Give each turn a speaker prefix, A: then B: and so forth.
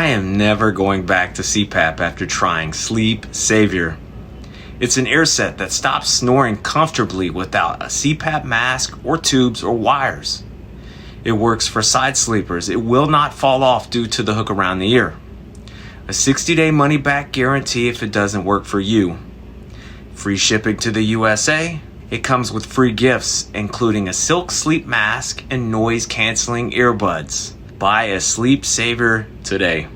A: I am never going back to CPAP after trying Sleep Saviour. It's an Earset that stops snoring comfortably without a CPAP mask or tubes or wires. It works for side sleepers. It will not fall off due to the hook around the ear. A 60-day money-back guarantee if it doesn't work for you. Free shipping to the USA. It comes with free gifts, including a silk sleep mask and noise-canceling earbuds. Buy a Sleep Saviour today.